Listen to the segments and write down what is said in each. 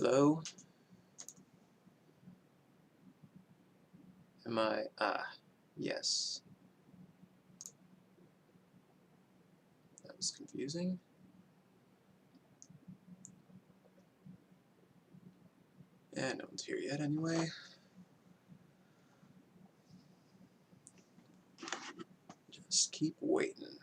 Hello? Am I? Yes. That was confusing. Yeah, no one's here yet anyway. Just keep waiting.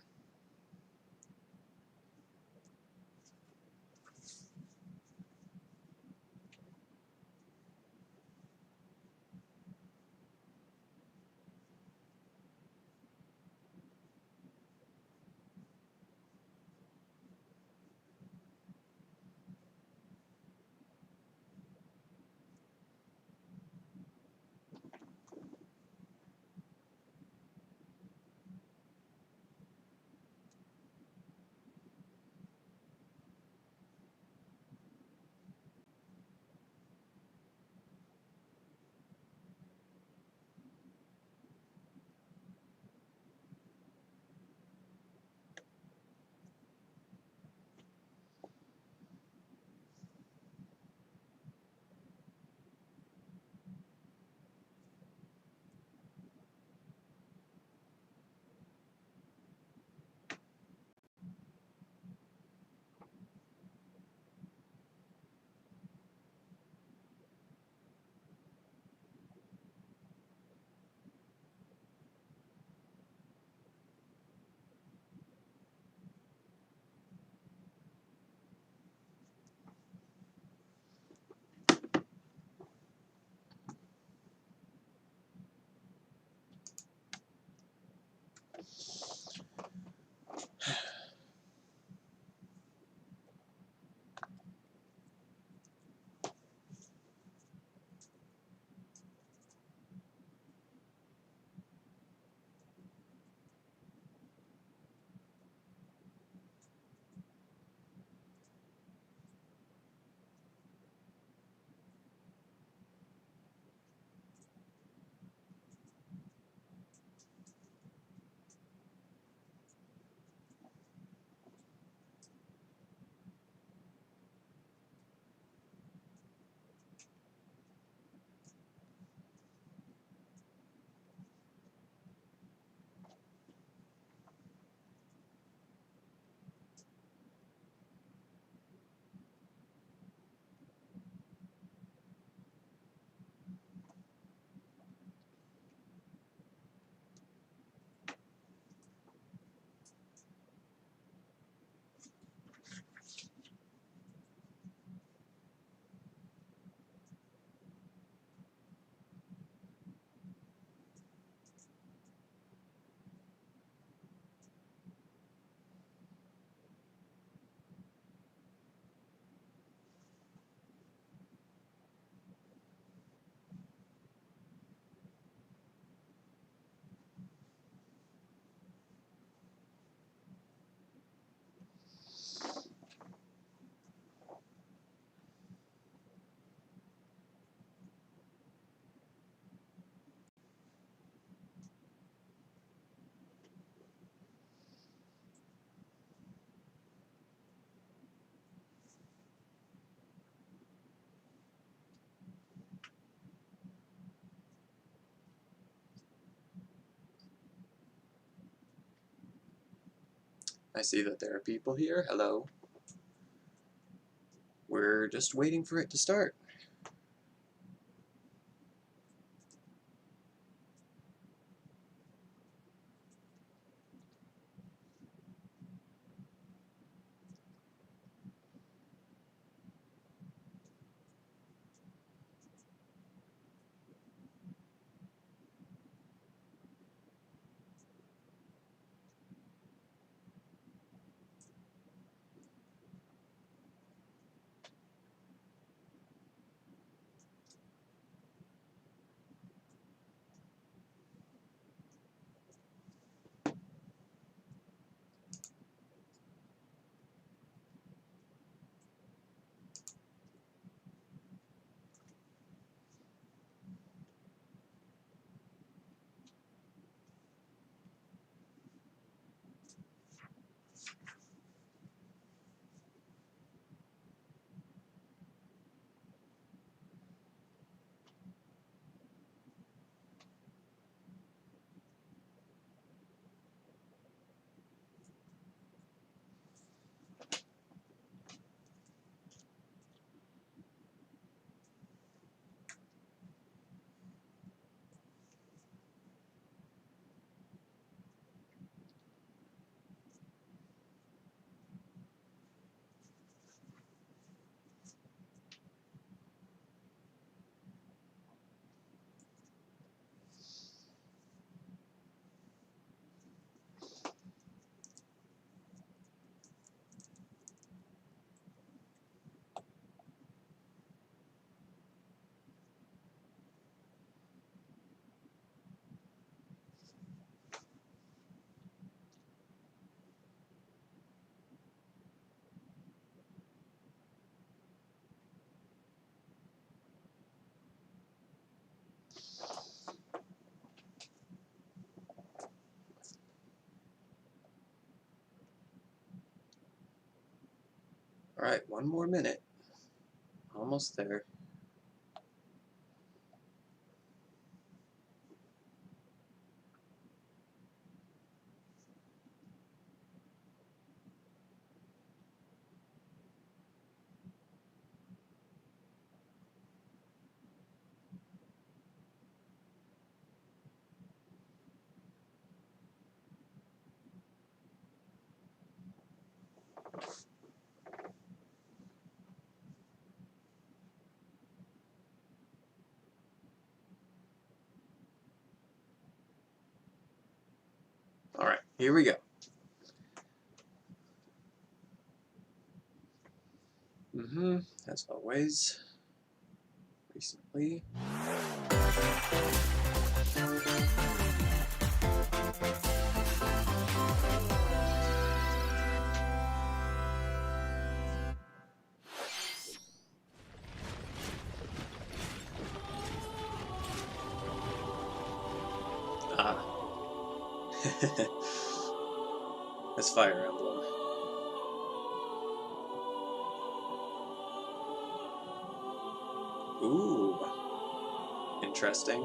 I see that there are people here. Hello. We're just waiting for it to start. Alright, one more minute. Almost there. Alright, here we go. As always, recently. That's Fire Emblem. Ooh. Interesting.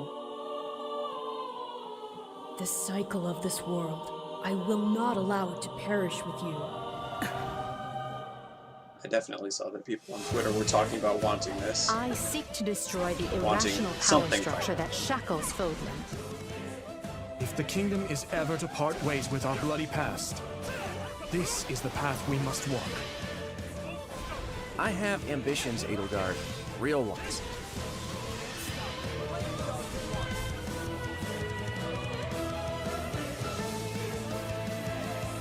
The cycle of this world. I will not allow it to perish with you. I definitely saw that people on Twitter were talking about wanting this. I seek to destroy the irrational power structure that shackles Fodlan. If the kingdom is ever to part ways with our bloody past, this is the path we must walk. I have ambitions, Edelgard. Real ones.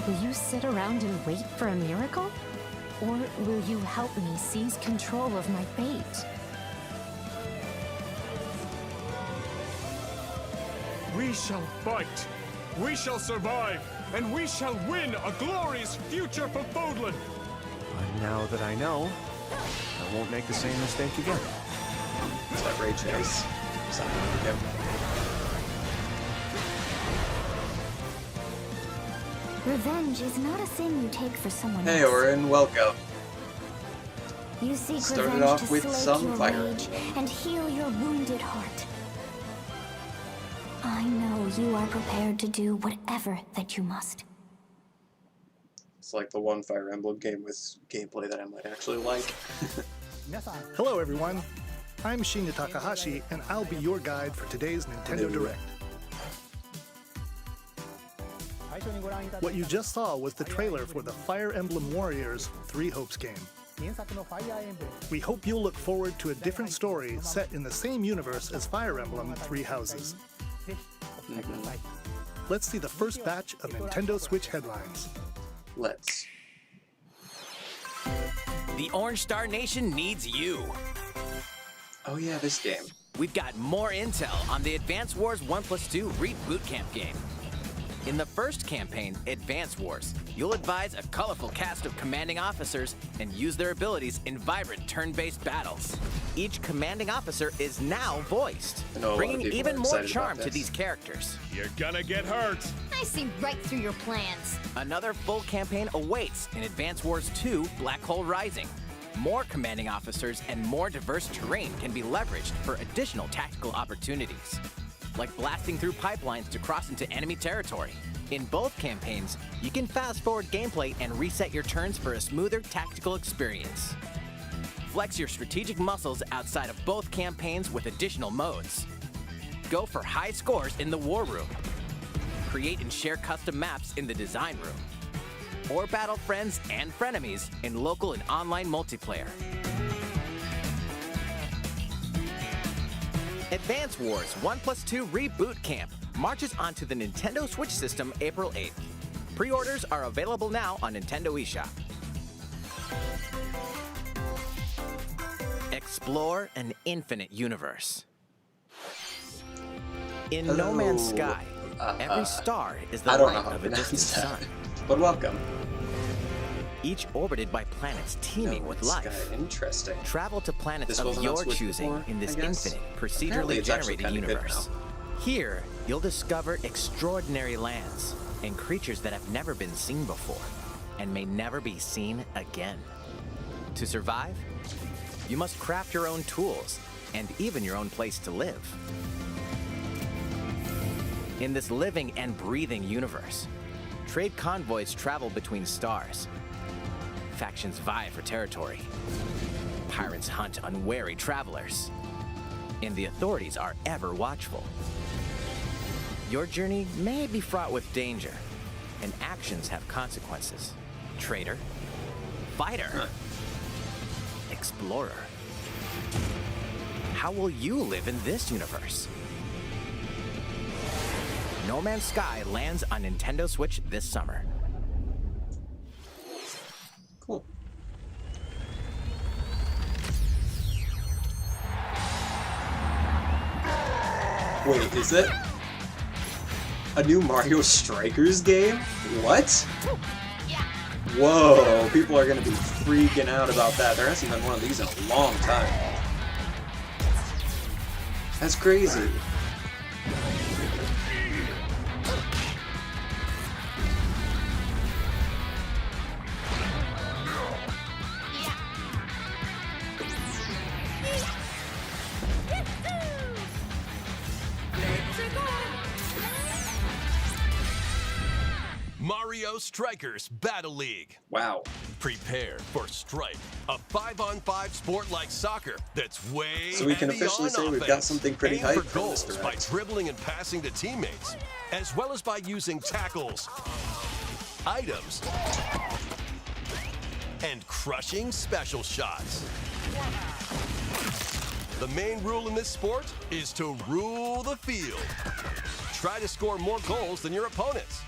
Will you sit around and wait for a miracle? Or will you help me seize control of my fate? We shall fight. We shall survive. And we shall win a glorious future for Fodlan. But now that I know, I won't make the same mistake again. It's that Ray Chase. Something like him. Revenge is not a thing you take for someone Hey else. Orin, welcome. You seek Started revenge off to with slake some your fire. rage and heal your wounded heart. I know you are prepared to do whatever that you must. It's like the one Fire Emblem game with gameplay that I might actually like. Hello everyone, I'm Shinya Takahashi and I'll be your guide for today's Nintendo Direct. What you just saw was the trailer for the Fire Emblem Warriors 3 Hopes game. We hope you'll look forward to a different story set in the same universe as Fire Emblem 3 Houses. Let's see the first batch of Nintendo Switch headlines. Let's. The Orange Star Nation needs you. Oh yeah, this game. We've got more intel on the Advance Wars 1+2 Reboot Camp game. In the first campaign, Advance Wars, you'll advise a colorful cast of commanding officers and use their abilities in vibrant turn-based battles. Each commanding officer is now voiced, bringing even more charm to these characters. You're gonna get hurt. I see right through your plans. Another full campaign awaits in Advance Wars 2 Black Hole Rising. More commanding officers and more diverse terrain can be leveraged for additional tactical opportunities, like blasting through pipelines to cross into enemy territory. In both campaigns, you can fast-forward gameplay and reset your turns for a smoother tactical experience. Flex your strategic muscles outside of both campaigns with additional modes. Go for high scores in the War Room. Create and share custom maps in the Design Room. Or battle friends and frenemies in local and online multiplayer. Advance Wars 1+2 Reboot Camp marches onto the Nintendo Switch system April 8th. Pre-orders are available now on Nintendo eShop. Explore an infinite universe. In No Man's Sky, every star is the light of a distant sun. But welcome. Each orbited by planets teeming with life. Interesting. Travel to planets of your choosing in this infinite, procedurally generated universe. Here, you'll discover extraordinary lands and creatures that have never been seen before and may never be seen again. To survive, you must craft your own tools and even your own place to live. In this living and breathing universe, trade convoys travel between stars. Factions vie for territory. Pirates hunt unwary travelers. And the authorities are ever watchful. Your journey may be fraught with danger, and actions have consequences. Trader, fighter, explorer. How will you live in this universe? No Man's Sky lands on Nintendo Switch this summer. Cool. Wait, is it a new Mario Strikers game? What? Whoa, people are gonna be freaking out about that. There hasn't been one of these in a long time. That's crazy. Mario Strikers Battle League. Wow. Prepare for Strike, a 5-on-5 sport like soccer that's way So we can and officially beyond say we've got offense. something pretty Aim hype for from this goals by direct. dribbling and passing to teammates, as well as by using tackles, items, and crushing special shots. The main rule in this sport is to rule the field. Try to score more goals than your opponents.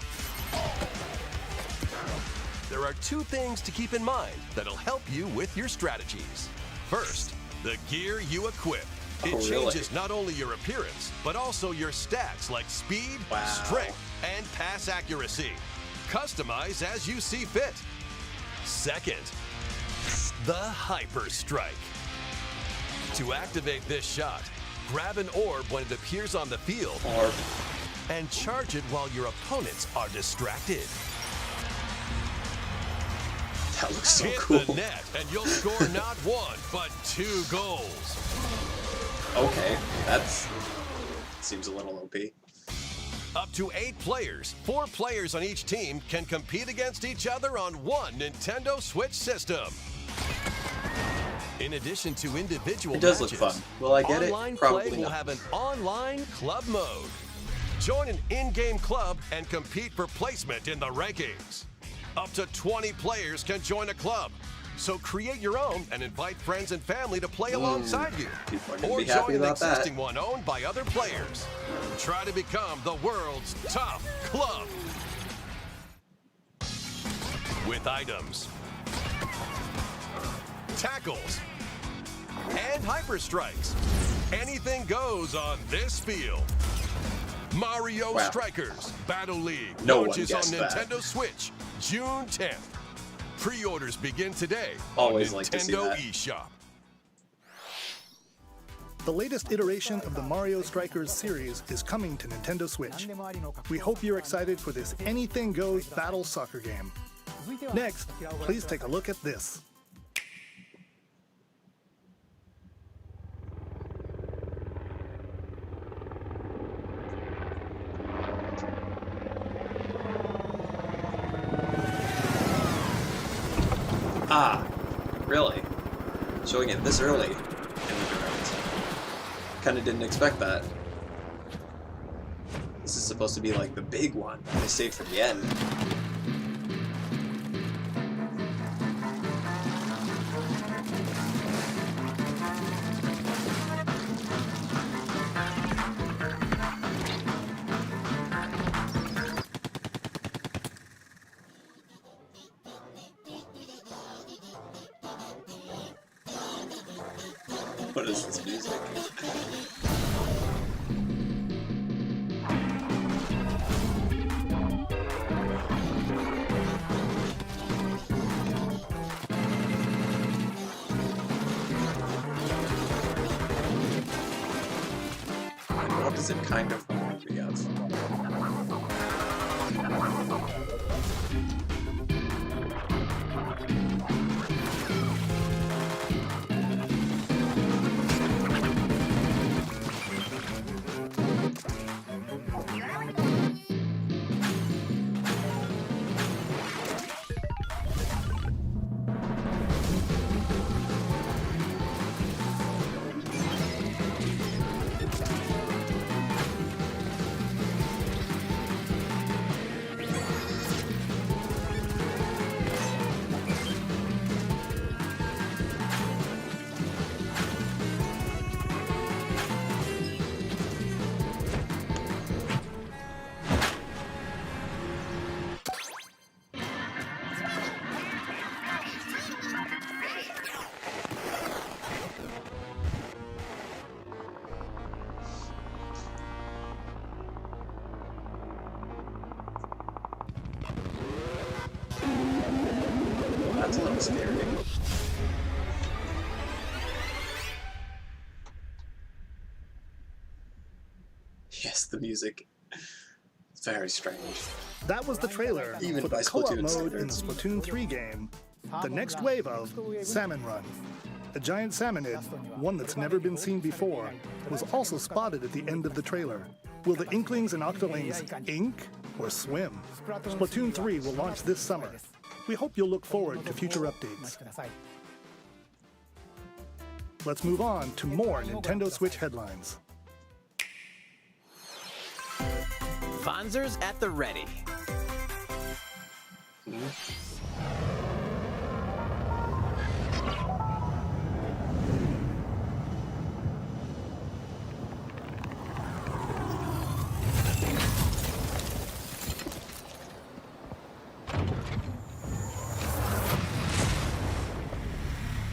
There are two things to keep in mind that'll help you with your strategies. First, the gear you equip. It really? changes not only your appearance, but also your stats like speed, Wow. strength, and pass accuracy. Customize as you see fit. Second, the Hyper Strike. To activate this shot, grab an orb when it appears on the field Or and charge it while your opponents are distracted. that looks so Hit cool. the net and you'll score not one, but 2 goals. Okay, that's seems a little OP. Up to 8 players, 4 players on each team can compete against each other on one Nintendo Switch system. In addition to individual It does matches, look fun. Will I get it? online Probably play will not. have an online club mode. Join an in-game club and compete for placement in the rankings. Up to 20 players can join a club. So create your own and invite friends and family to play alongside you. People are gonna Or be happy join an about that. existing one owned by other players. Try to become the world's top club. With items, tackles, and hyper strikes. Anything goes on this field. Mario Wow. Strikers Battle League No one launches on guessed that. Nintendo Switch June 10th. Pre-orders begin today Always on like to see Nintendo that. eShop. The latest iteration of the Mario Strikers series is coming to Nintendo Switch. We hope you're excited for this anything goes battle soccer game. Next, please take a look at this. Ah, really? Showing it this early in the direct. Kinda didn't expect that. This is supposed to be like the big one. They saved for the end. What is this music? What does it kind of remind me of? scary. Yes, the music. It's very strange. That was the trailer Even for the by co-op Splatoon mode in the standards. Splatoon 3 game, the next wave of Salmon Run. A giant salmonid, one that's never been seen before, was also spotted at the end of the trailer. Will the Inklings and Octolings ink or swim? Splatoon 3 will launch this summer. We hope you'll look forward to future updates. Let's move on to more Nintendo Switch headlines. Fonzers at the ready.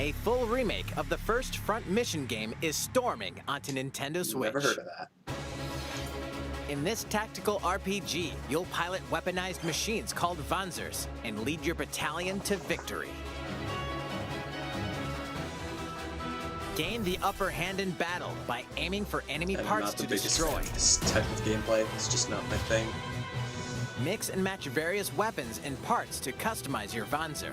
A full remake of the first Front Mission game is storming onto Nintendo Switch. Never heard of that. In this tactical RPG, you'll pilot weaponized machines called Fonzers and lead your battalion to victory. Gain the upper hand in battle by aiming for enemy I'm parts not the to biggest destroy. fan of this type of gameplay. It's just not my thing. Mix and match various weapons and parts to customize your Vonzer.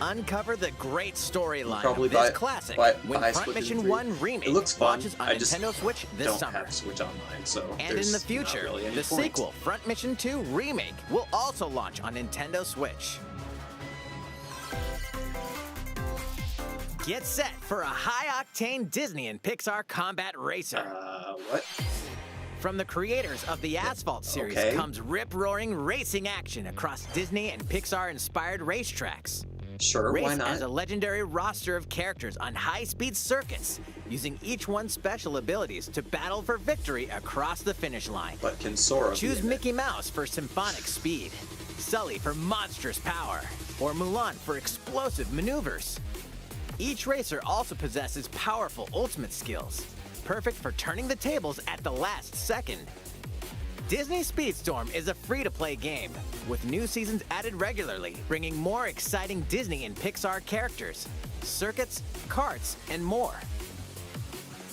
Uncover the great storyline Probably of this buy- classic buy when Front Splatoon Mission 3. 1 Remake It looks fun. launches on I just Nintendo Switch this don't summer. have Switch Online, so And there's in the not future, really any the point. sequel, Front Mission 2 Remake, will also launch on Nintendo Switch. Get set for a high-octane Disney and Pixar combat racer. What? From the creators of the Asphalt series Okay. comes rip-roaring racing action across Disney and Pixar-inspired racetracks. Sure, Race why not? as a legendary roster of characters on high-speed circuits, using each one's special abilities to battle for victory across the finish line. But can Sora Choose be in it? Mickey Mouse for symphonic speed, Sully for monstrous power, or Mulan for explosive maneuvers. Each racer also possesses powerful ultimate skills, perfect for turning the tables at the last second. Disney Speedstorm is a free-to-play game, with new seasons added regularly, bringing more exciting Disney and Pixar characters, circuits, karts, and more.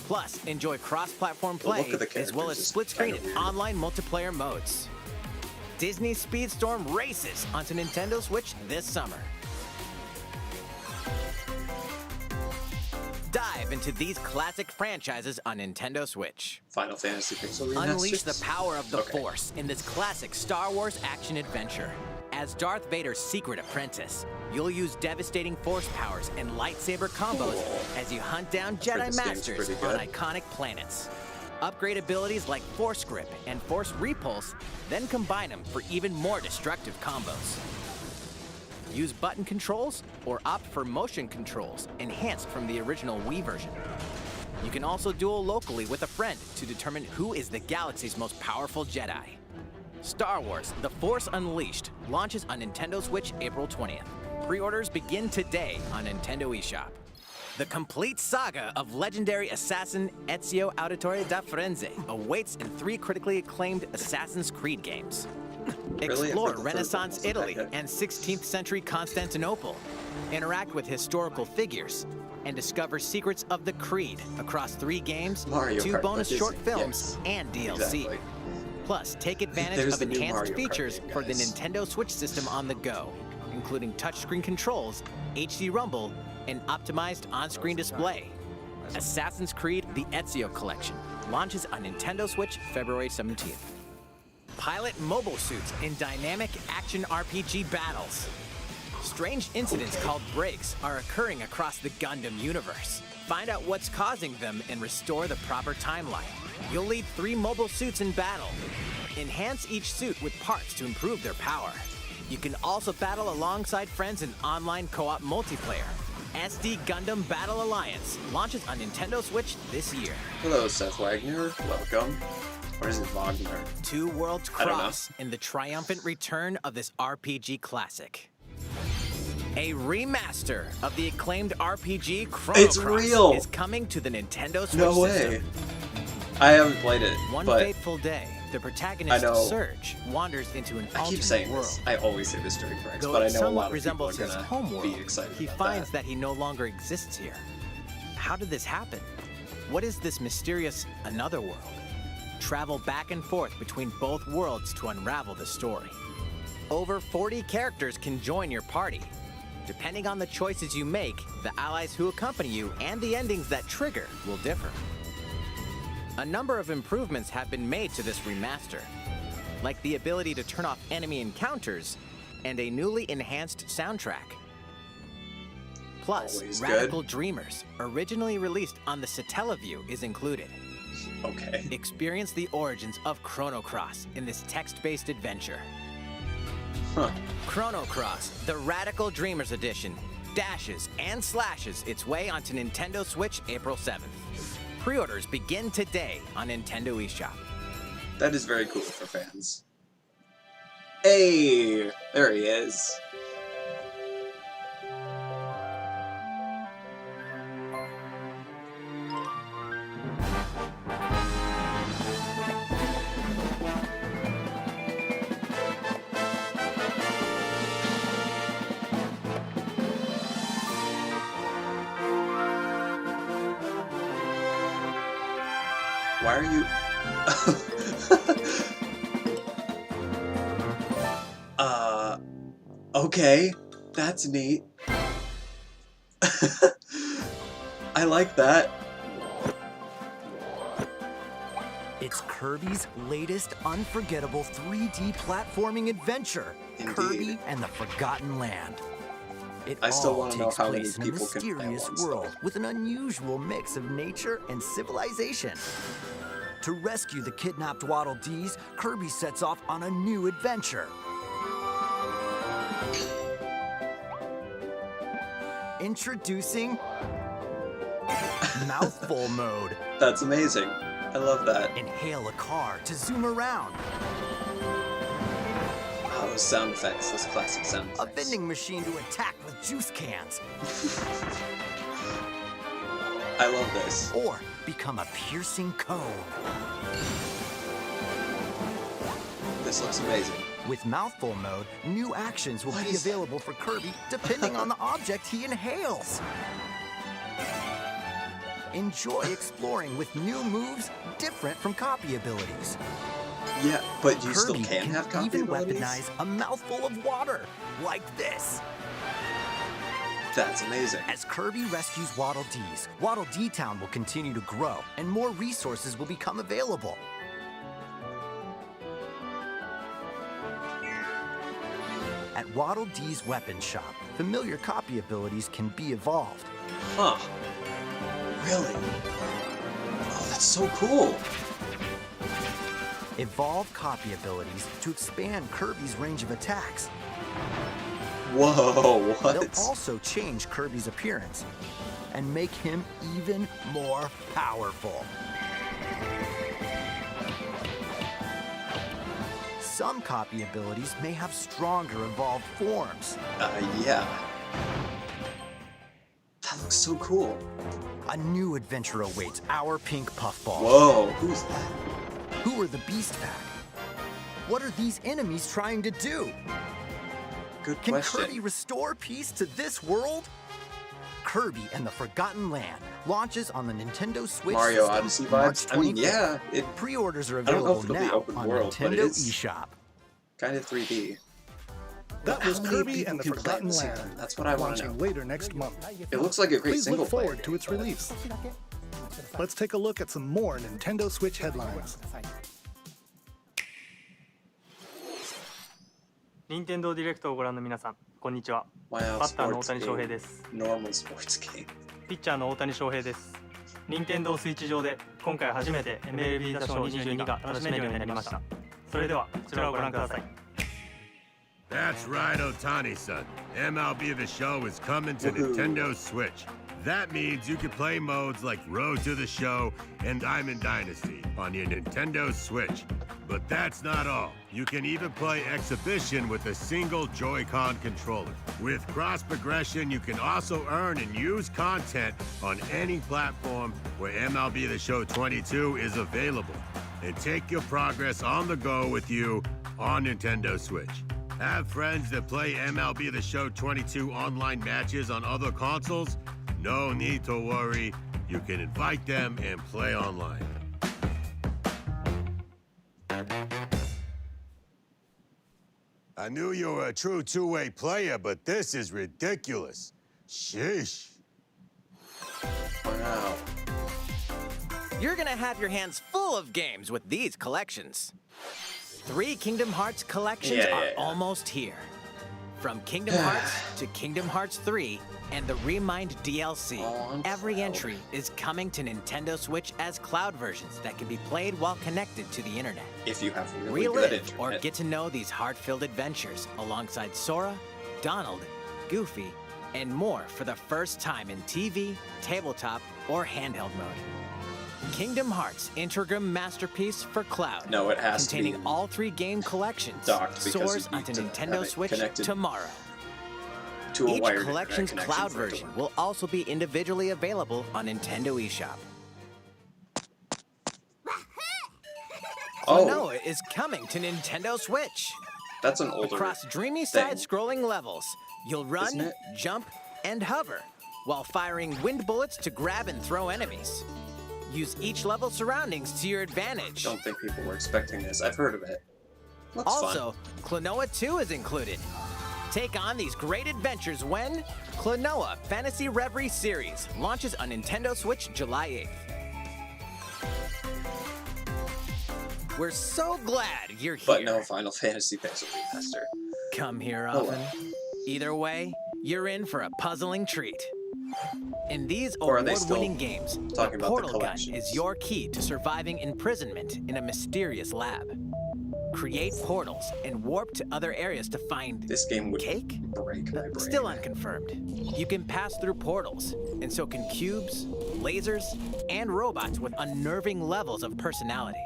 Plus, enjoy cross-platform The play, look of the as well as characters is split-screen kinda and weird. online multiplayer modes. Disney Speedstorm races onto Nintendo Switch this summer. Dive into these classic franchises on Nintendo Switch. Final Fantasy Pixel Remasters? Unleash the power of the Okay. Force in this classic Star Wars action-adventure. As Darth Vader's secret apprentice, you'll use devastating Force powers and lightsaber combos Cool. as you hunt down heard Jedi this game's Masters pretty on good. iconic planets. Upgrade abilities like Force Grip and Force Repulse, then combine them for even more destructive combos. Use button controls or opt for motion controls, enhanced from the original Wii version. You can also duel locally with a friend to determine who is the galaxy's most powerful Jedi. Star Wars: The Force Unleashed launches on Nintendo Switch April 20th. Pre-orders begin today on Nintendo eShop. The complete saga of legendary assassin Ezio Auditore da Firenze awaits in 3 critically acclaimed Assassin's Creed games. Really? I Explore thought the third one Renaissance wasn't that Italy good. and 16th century Constantinople. Interact with historical figures and discover secrets of the Creed across 3 games, Mario 2 Kart, bonus that short is- films, yes, and DLC. exactly. Plus, take advantage There's of the new enhanced Mario Kart features game, for the guys. Nintendo Switch system on the go, including touchscreen controls, HD rumble, and optimized on-screen display. Assassin's Creed: The Ezio Collection launches on Nintendo Switch February 17th. Pilot mobile suits in dynamic action RPG battles. Strange incidents called breaks are occurring across the Gundam universe. Find out what's causing them and restore the proper timeline. You'll lead 3 mobile suits in battle. Enhance each suit with parts to improve their power. You can also battle alongside friends in online co-op multiplayer. SD Gundam Battle Alliance launches on Nintendo Switch this year. Hello, Seth Wagner. Welcome. Or is it Wagner? 2 worlds I don't know. cross in the triumphant return of this RPG classic. A remaster of the acclaimed RPG Chrono It's Cross real! is coming to the Nintendo Switch No way. system. I haven't played it, One but fateful day, The protagonist, I know. Surge, wanders into an I alternate keep saying world. this. I always say this during breaks, Though but I it know a somewhat lot of people are resembles his gonna homeworld, be excited he about finds that. that he no longer exists here. How did this happen? What is this mysterious another world? Travel back and forth between both worlds to unravel the story. Over 40 characters can join your party. Depending on the choices you make, the allies who accompany you and the endings that trigger will differ. A number of improvements have been made to this remaster, like the ability to turn off enemy encounters and a newly enhanced soundtrack. Plus, Always Radical good. Dreamers, originally released on the Satellaview, is included. Okay. Experience the origins of Chrono Cross in this text-based adventure. Huh. Chrono Cross, the Radical Dreamers Edition, dashes and slashes its way onto Nintendo Switch April 7th. Pre-orders begin today on Nintendo eShop. That is very cool for fans. Hey! There he is. Why are you... Okay. That's neat. I like that. It's Kirby's latest unforgettable 3D platforming adventure, Indeed. Kirby and the Forgotten Land. It I still all want to know takes how many place in a people can play mysterious one world still. with an unusual mix of nature and civilization. To rescue the kidnapped Waddle Dees, Kirby sets off on a new adventure. Introducing Mouthful Mode. That's amazing. I love that. Inhale a car to zoom around. Oh, those sound effects, those classic sound A effects. vending machine to attack with juice cans. I love this. Or become a piercing cone. This looks amazing. With Mouthful Mode, new actions will be available for Kirby depending on the object he inhales. Enjoy exploring with new moves different from copy abilities. Yeah, but you Kirby still can have copy even abilities? weaponize a mouthful of water, like this. That's amazing. As Kirby rescues Waddle Dees, Waddle Dee Town will continue to grow, and more resources will become available. At Waddle Dee's weapon shop, familiar copy abilities can be evolved. Huh. Really? Oh, that's so cool. Evolve copy abilities to expand Kirby's range of attacks. Whoa, what? They'll also change Kirby's appearance and make him even more powerful. Some copy abilities may have stronger evolved forms. Yeah. That looks so cool. A new adventure awaits our pink puffball. Whoa, who's that? Who are the Beast Pack? What are these enemies trying to do? Good Can question. Kirby restore peace to this world? Kirby and the Forgotten Land launches on the Nintendo Switch Mario system Odyssey March vibes? I mean, 25th. yeah. It Pre-orders are I don't know available if it'll be now open on world, but it Nintendo is eShop. kind of 3D. That was How many Kirby people and the can play Forgotten this Land. again? That's what I want to know. Launching later next month. It looks like a great Please single look forward player to its game, but- release. Let's take a look at some more Nintendo Switch headlines. 任天堂ディレクトをご覧の皆さん、こんにちは。 Wow, バッターの大 sports 谷翔平 game. です。 Normal sports game. ピッチャーの大谷翔平です。任天堂スイッチ上で今回初めて MLB 打賞22が楽しめるようになりました。それではこちらをご覧ください。 That's right, Otani-san. MLB The Show is coming to Woohoo. Nintendo Switch. That means you can play modes like Road to the Show and Diamond Dynasty on your Nintendo Switch. But that's not all. You can even play Exhibition with a single Joy-Con controller. With cross progression, you can also earn and use content on any platform where MLB The Show 22 is available. and take your progress on the go with you on Nintendo Switch. Have friends that play MLB The Show 22 online matches on other consoles? No need to worry. You can invite them and play online. I knew you were a true two-way player, but this is ridiculous. Sheesh. Wow. You're gonna have your hands full of games with these collections. 3 Kingdom Hearts collections are almost here. From Kingdom Hearts to Kingdom Hearts 3 and the Remind DLC, every entry is coming to Nintendo Switch as cloud versions that can be played while connected to the internet. If you have really good Relive internet. or get to know these heart-filled adventures alongside Sora, Donald, Goofy, and more for the first time in TV, tabletop, or handheld mode. Kingdom Hearts Intergram Masterpiece for Cloud. No, it has containing to be all 3 game collections. docked because Soars you onto need to Nintendo have it Switch connected tomorrow. To a Each wired collection's internet connection cloud for it to version work. will also be individually available on Nintendo eShop. Oh. Klonoa is coming to Nintendo Switch. That's an older Across dreamy thing. side-scrolling levels, you'll Isn't run, it? jump, and hover, while firing wind bullets to grab and throw enemies. Use each level's surroundings to your advantage. I don't think people were expecting this. I've heard of it. Looks Also, Klonoa 2 is included. Take on these great adventures when Klonoa Fantasy Reverie Series launches on Nintendo Switch July 8th. We're so glad you're here. But no Final Fantasy Pixel Remaster. Come here Oh, often. well. Either way, you're in for a puzzling treat. In these Or are they still award-winning games, the talking about the portal gun collections? is your key to surviving imprisonment in a mysterious lab. Create portals and warp to other areas to find This game would cake? break my brain. Still unconfirmed. You can pass through portals, and so can cubes, lasers, and robots with unnerving levels of personality.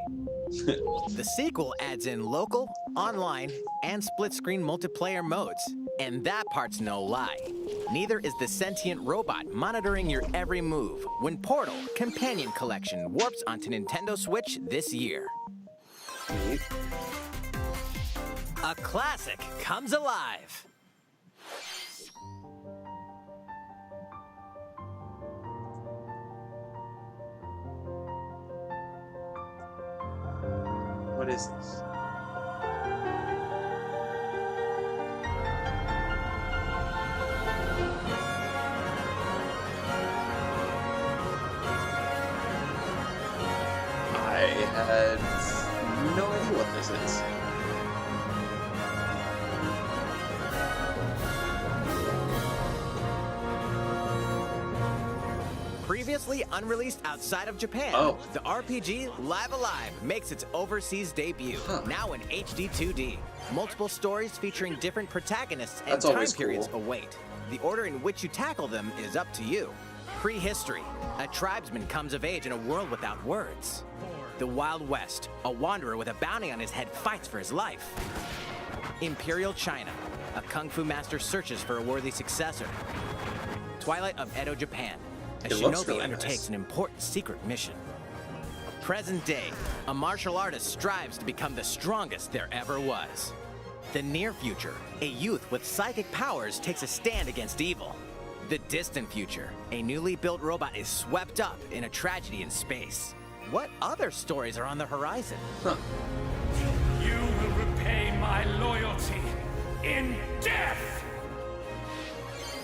The sequel adds in local, online, and split-screen multiplayer modes, and that part's no lie. Neither is the sentient robot monitoring your every move when Portal Companion Collection warps onto Nintendo Switch this year. Neat. A classic comes alive. What is this? I had no idea what this is. Previously unreleased outside of Japan, the RPG Live Alive makes its overseas debut, now in HD 2D. Multiple stories featuring different protagonists and That's time always periods cool. await. The order in which you tackle them is up to you. Prehistory, a tribesman comes of age in a world without words. The Wild West, a wanderer with a bounty on his head fights for his life. Imperial China, a kung fu master searches for a worthy successor. Twilight of Edo, Japan, a It looks shinobi really undertakes nice. an important secret mission. Present day, a martial artist strives to become the strongest there ever was. The near future, a youth with psychic powers takes a stand against evil. The distant future, a newly built robot is swept up in a tragedy in space. What other stories are on the horizon? You will repay my loyalty in death!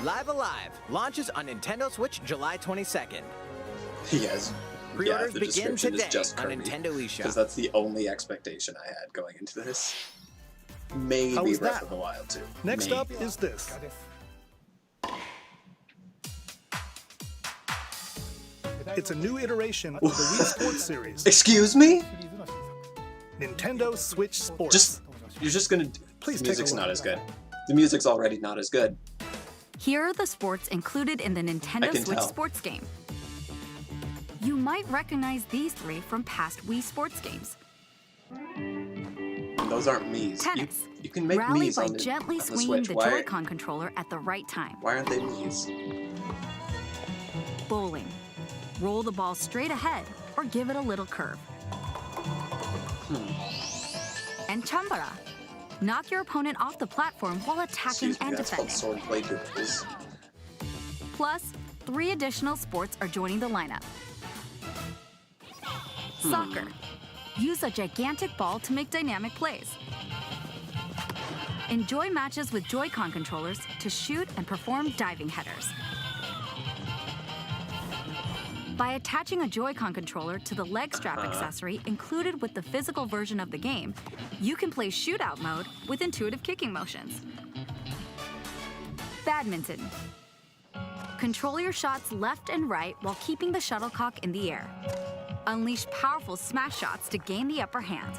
Live Alive launches on Nintendo Switch July 22nd. Yes. Pre-orders the begin description is today just on Kirby, Nintendo eShop. because that's the only expectation I had going into this. Maybe How was Breath that? of the Wild 2. Next Maybe. up is this. It's a new iteration of the Wii Sports series. Excuse me? Nintendo Switch Sports. You're just gonna. Please the take a music's look. not as good. The music's already not as good. Here are the sports included in the I Nintendo can Switch tell. sports game. You might recognize these 3 from past Wii sports games. Those aren't Mii's. Tennis. You can make Rally Mii's by on the, gently on the swinging Switch. the Why, Joy-Con controller at the right time. why aren't they Mii's? Bowling. Roll the ball straight ahead or give it a little curve. And Chambara. Knock your opponent off the platform while attacking Excuse me, and that's defending. called swordplay duels. Plus, 3 additional sports are joining the lineup. Soccer. Use a gigantic ball to make dynamic plays. Enjoy matches with Joy-Con controllers to shoot and perform diving headers. By attaching a Joy-Con controller to the leg strap accessory included with the physical version of the game, you can play shootout mode with intuitive kicking motions. Badminton. Control your shots left and right while keeping the shuttlecock in the air. Unleash powerful smash shots to gain the upper hand.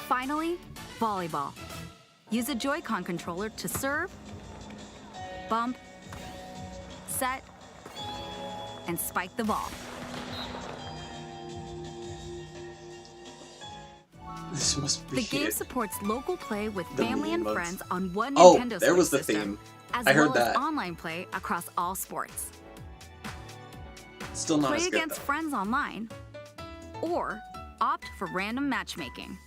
Finally, volleyball. Use a Joy-Con controller to serve, bump, set, and spike the ball. This must be The game supports local play with The family and Mii modes. friends on one Oh, Nintendo there was Switch the system, theme. as I heard well as that. online play across all sports. Still not Play as good, against though. friends online, or opt for random matchmaking.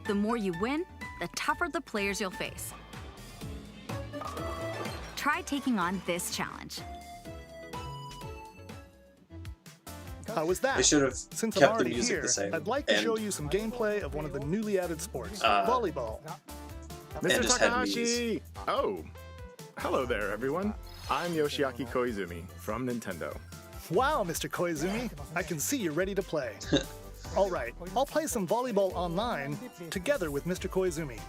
The more you win, the tougher the players you'll face. Try taking on this challenge. How was that? They should have Since kept I'm the already music here, the same. I'd like to and, show you some gameplay of one of the newly added sports, volleyball. Mr. just had Takahashi! Oh, hello there, everyone. I'm Yoshiaki Koizumi from Nintendo. Wow, Mr. Koizumi, I can see you're ready to play. All right, I'll play some volleyball online together with Mr. Koizumi.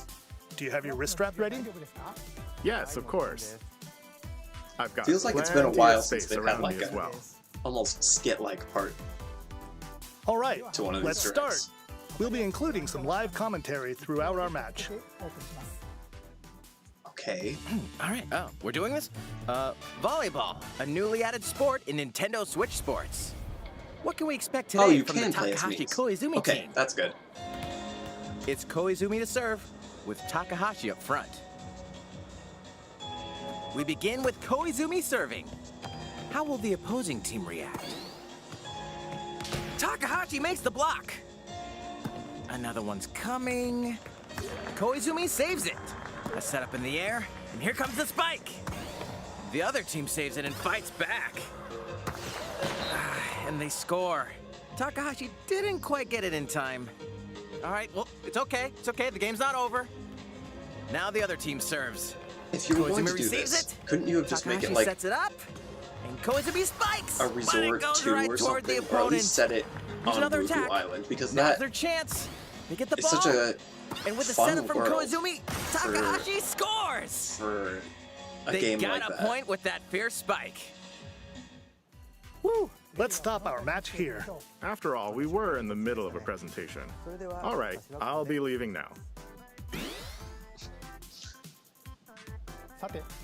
Do you have your wrist strap ready? Yes, of course. I've got Feels like it's been a plenty while of since space they've had around like me as a well. almost skit-like part All right, to one of these let's start. directs. We'll be including some live commentary throughout our match. Okay. All right. Oh, we're doing this? Volleyball, a newly added sport in Nintendo Switch Sports. What can we expect today Oh, you from the can play as Takahashi Mii's. Koizumi Okay, team? that's good. It's Koizumi to serve, with Takahashi up front. We begin with Koizumi serving. How will the opposing team react? Takahashi makes the block. Another one's coming. Koizumi saves it. A setup in the air, and here comes the spike. The other team saves it and fights back. And they score. Takahashi didn't quite get it in time. All right, well, it's okay. It's okay. The game's not over. Now the other team serves. If you were going Koizumi to do receives this, it. couldn't you have just Takahashi make it like sets it up, and Koizumi spikes. a but it resort goes 2 right or toward the something, or at opponent. least set it Here's on another Wuhu attack. Island, because Now's that their chance. They get the is ball. such a and with the fun setup from world Koizumi, Takahashi scores. for a They game got like a that. point with that fierce spike. Woo! Let's stop our match here. After all, we were in the middle of a presentation. All right, I'll be leaving now.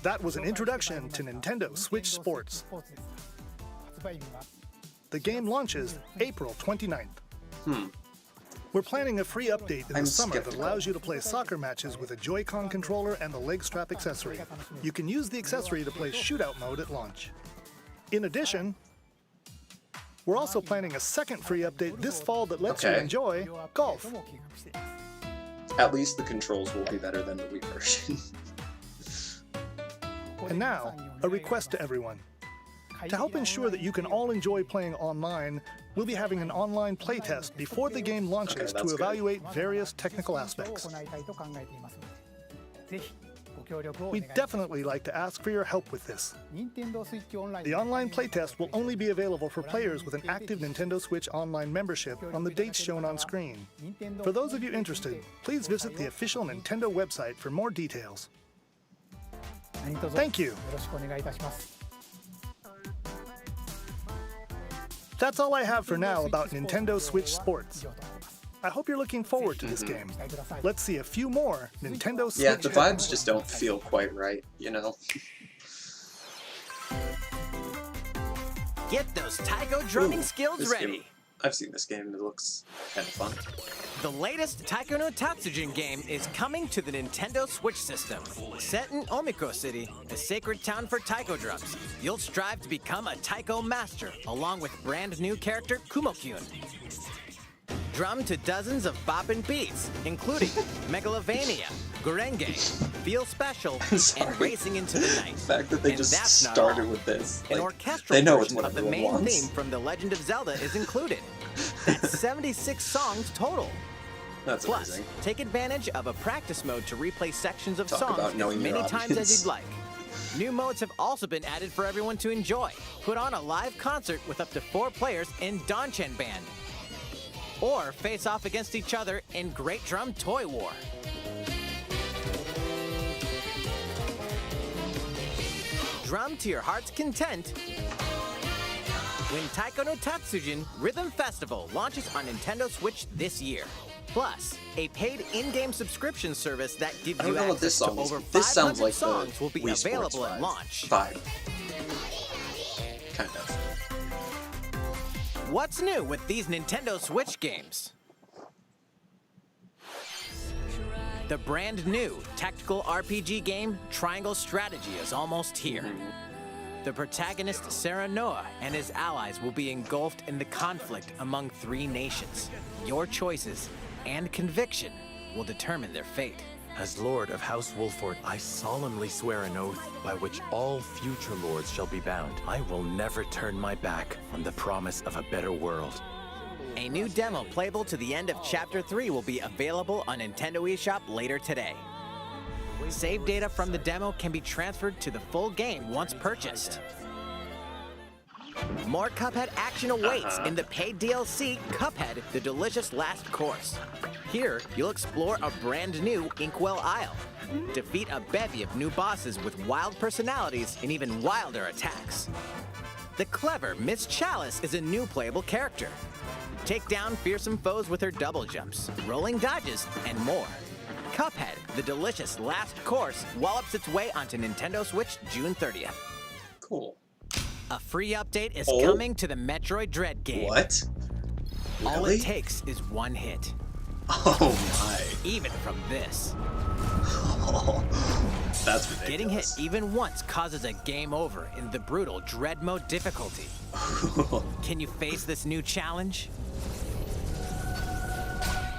That was an introduction to Nintendo Switch Sports. The game launches April 29th. We're planning a free update in the summer that allows you to play soccer matches with a Joy-Con controller and the leg strap accessory. You can use the accessory to play shootout mode at launch. In addition, we're also planning a second free update this fall that lets you Okay. enjoy golf. At least the controls will be better than the Wii version. And now, a request to everyone. To help ensure that you can all enjoy playing online, we'll be having an online playtest before the game launches to evaluate various technical aspects. We'd definitely like to ask for your help with this. The online playtest will only be available for players with an active Nintendo Switch Online membership on the dates shown on screen. For those of you interested, please visit the official Nintendo website for more details. Thank you. That's all I have for now about Nintendo Switch Sports. I hope you're looking forward to this game. Let's see a few more Nintendo Switch. Yeah, the vibes just don't feel quite right, you know? Get those taiko drumming skills This ready. game, I've seen this game, it looks kind of fun. The latest Taiko no Tatsujin game is coming to the Nintendo Switch system. Set in Omiko City, a sacred town for taiko drums, you'll strive to become a taiko master, along with brand new character Kumo-kyun. Drum to dozens of boppin' beats, including Megalovania, Gurenge, Feel Special, and Racing into the Night. The fact that they just started with this. An Like, orchestral they know it's version what of the everyone main wants. theme from The Legend of Zelda is included. That's 76 songs total. That's Plus, amazing. take advantage of a practice mode to replay sections of Talk about songs as knowing your many times as audience. you'd like. New modes have also been added for everyone to enjoy. Put on a live concert with up to 4 players in Donchen Band. Or face off against each other in Great Drum Toy War. Drum to your heart's content when Taiko no Tatsujin Rhythm Festival launches on Nintendo Switch this year. Plus, a paid in-game subscription service that gives I don't you know what this access to song is. over This 500 sounds like the songs will be Wii Sports available vibe. at launch. Kind of. What's new with these Nintendo Switch games? The brand new tactical RPG game Triangle Strategy is almost here. The protagonist Sarah Noah and his allies will be engulfed in the conflict among 3 nations. Your choices and conviction will determine their fate. As Lord of House Wolford, I solemnly swear an oath by which all future lords shall be bound. I will never turn my back on the promise of a better world. A new demo playable to the end of Chapter 3 will be available on Nintendo eShop later today. Save data from the demo can be transferred to the full game once purchased. More Cuphead action awaits in the paid DLC, Cuphead, The Delicious Last Course. Here, you'll explore a brand new Inkwell Isle. Defeat a bevy of new bosses with wild personalities and even wilder attacks. The clever Miss Chalice is a new playable character. Take down fearsome foes with her double jumps, rolling dodges, and more. Cuphead, The Delicious Last Course wallops its way onto Nintendo Switch June 30th. Cool. A free update is Oh. coming to the Metroid Dread game. What? All Really? it takes is one hit. Oh my. Even from this. That's ridiculous. Getting hit even once causes a game over in the brutal Dread Mode difficulty. Can you face this new challenge?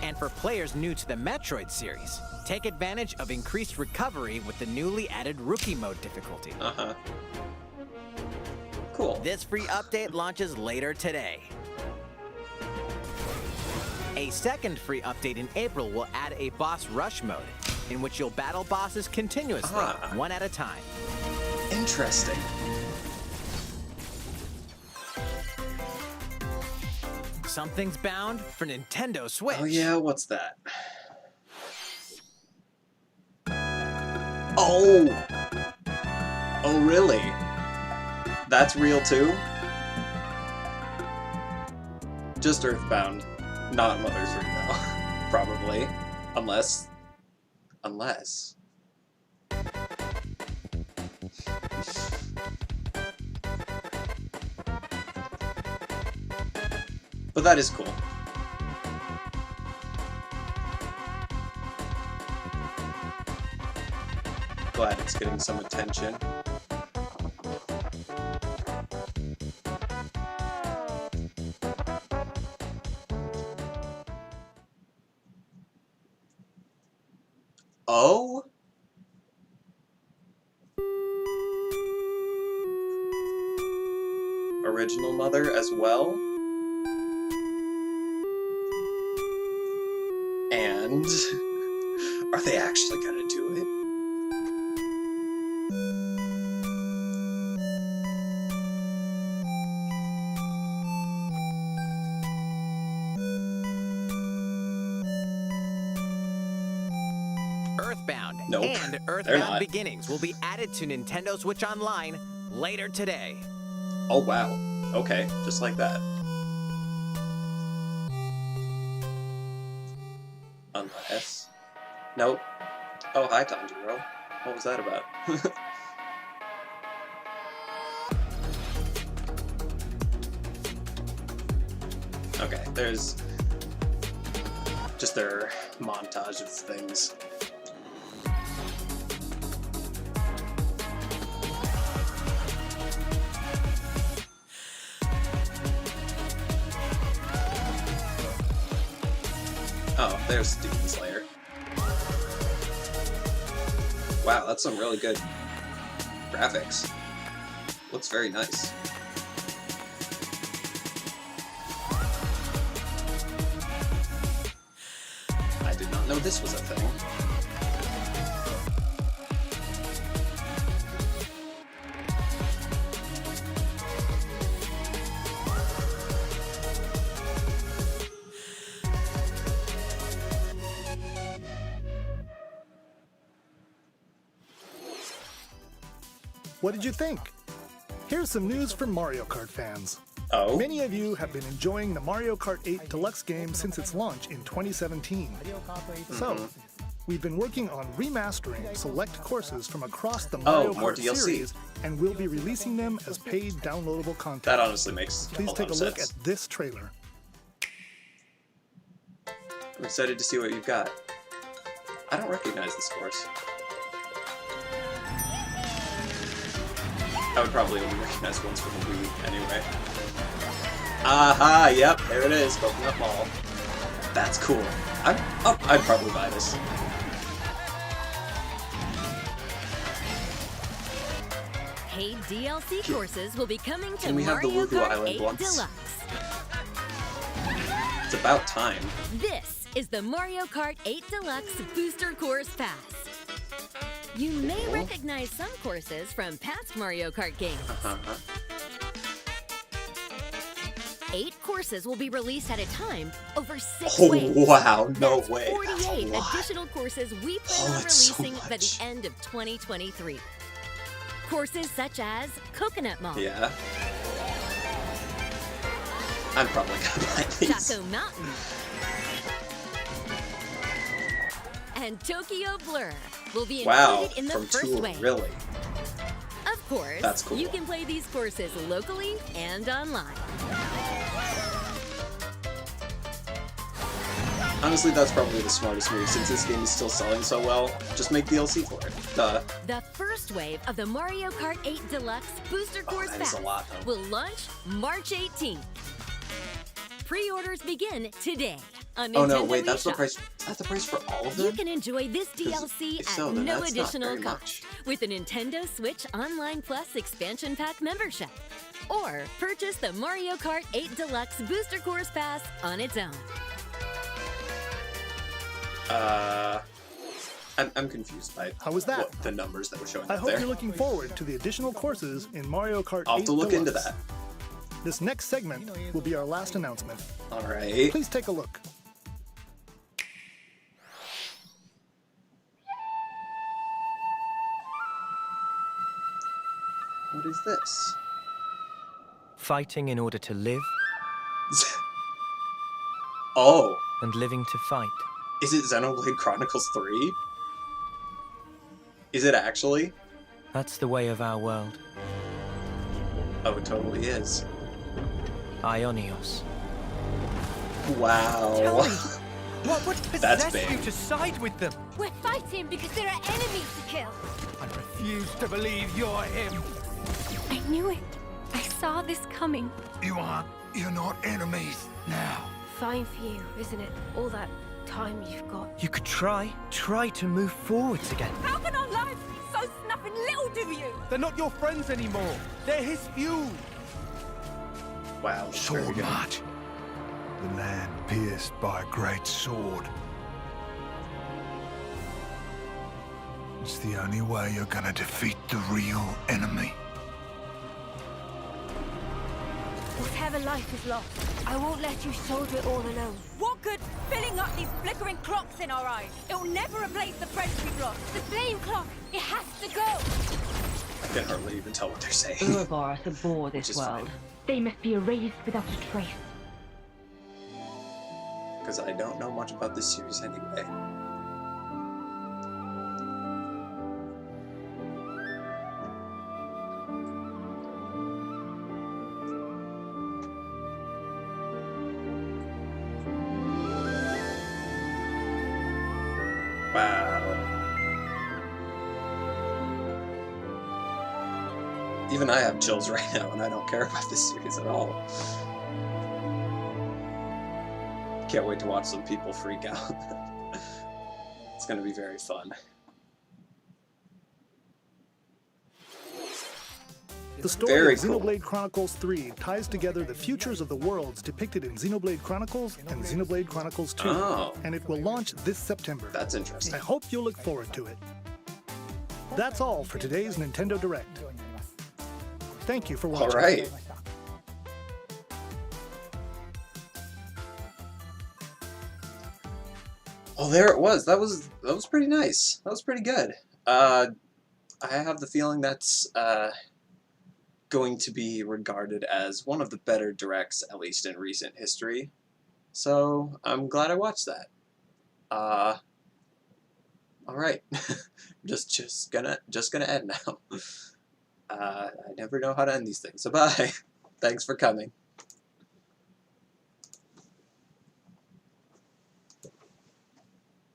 And for players new to the Metroid series, take advantage of increased recovery with the newly added Rookie Mode difficulty. Cool. This free update launches later today. A second free update in April will add a boss rush mode, in which you'll battle bosses continuously, one at a time. Interesting. Something's bound for Nintendo Switch. Oh yeah, what's that? Oh! Oh really? That's real too? Just Earthbound, not Mother 3 though. Probably. Unless... But that is cool. Glad it's getting some attention. Oh? Original Mother as well? And are they actually gonna do it? Earthbound Nope, and they're Earthbound not. Beginnings will be added to Nintendo Switch Online later today. Oh wow. Okay, just like that. Unless... Nope. Oh, hi Tanjiro. What was that about? Okay, there's just their montage of things. Oh, there's Demon Slayer. Wow, that's some really good graphics. Looks very nice. I did not know this was a thing. What did you think? Here's some news for Mario Kart fans. Oh? Many of you have been enjoying the Mario Kart 8 Deluxe game since its launch in 2017. So, we've been working on remastering select courses from across the Mario more Kart DLC. series, and we'll be releasing them as paid downloadable content. That honestly makes Please a lot take a of look sense. at this trailer. I'm excited to see what you've got. I don't recognize this course. I would probably only recognize ones from the Wii anyway. Aha, yep, there it is, Coconut Mall. That's cool. I'd probably buy this. Paid DLC courses will be coming to Can we have the Mario Woohoo Kart Island 8 once? Deluxe. It's about time. This is the Mario Kart 8 Deluxe Booster Course Pass. You may recognize some courses from past Mario Kart games. 8 courses will be released at a time over 6 Oh, waves. wow, no That's way. 48 That's a lot. additional courses we plan on that's so releasing by the end of 2023. Courses such as Coconut Mall, Yeah. I'm probably gonna buy these. Chaco Mountain, and Tokyo Blur will be Wow, included in the from first Tool, wave. really? Of course, That's cool. you can play these courses locally and online. Honestly, that's probably the smartest move, since this game is still selling so well. Just make DLC for it. Duh. The first wave of the Mario Kart 8 Deluxe Booster Course that is Pass a lot, though. will launch March 18th. Pre-orders begin today on Nintendo Oh no, wait, that's the eShop. price. That's the price for all of them? You can enjoy this DLC if at so, then no that's not additional very cost with a Nintendo Switch Online Plus Expansion Pack membership. Or purchase the Mario Kart 8 Deluxe Booster Course Pass on its own. I'm confused by How was that? what the numbers that were showing I up hope there. you're looking forward to the additional courses in Mario Kart 8 I'll have to look into Deluxe. that. This next segment will be our last announcement. Alright. Please take a look. What is this? Fighting in order to live, Oh, and living to fight. is it Xenoblade Chronicles 3? Is it actually? That's the way of our world. Oh, it totally is. Ionios. Wow. What That's possessed big. you to side with them? We're fighting because there are enemies to kill. I refuse to believe you're him. I knew it. I saw this coming. You're not enemies now. Fine for you, isn't it? All that time you've got. You could try to move forwards again. How can our lives be so snuffing little to you? They're not your friends anymore. They're his fuel. Wow. Sword March. The land pierced by a great sword. It's the only way you're gonna defeat the real enemy. Whatever life is lost, I won't let you shoulder it all alone. What good filling up these flickering clocks in our eyes? It'll never replace the friends we've lost. The flame clock, it has to go. I can hardly even tell what they're saying. Ouroboros abhor Which this is world. fine. They must be erased without a trace. Because I don't know much about this series anyway. Wow. Even I have chills right now, and I don't care about this series at all. Can't wait to watch some people freak out. It's going to be very fun. The story Very of cool. Xenoblade Chronicles 3 ties together the futures of the worlds depicted in Xenoblade Chronicles and Xenoblade Chronicles 2, and it will launch this September. That's interesting. I hope you'll look forward to it. That's all for today's Nintendo Direct. Thank you for watching. All right. Well, there it was. That was pretty nice. That was pretty good. I have the feeling that's going to be regarded as one of the better directs, at least in recent history. So I'm glad I watched that. All right, just gonna end now. I never know how to end these things. So bye. Thanks for coming.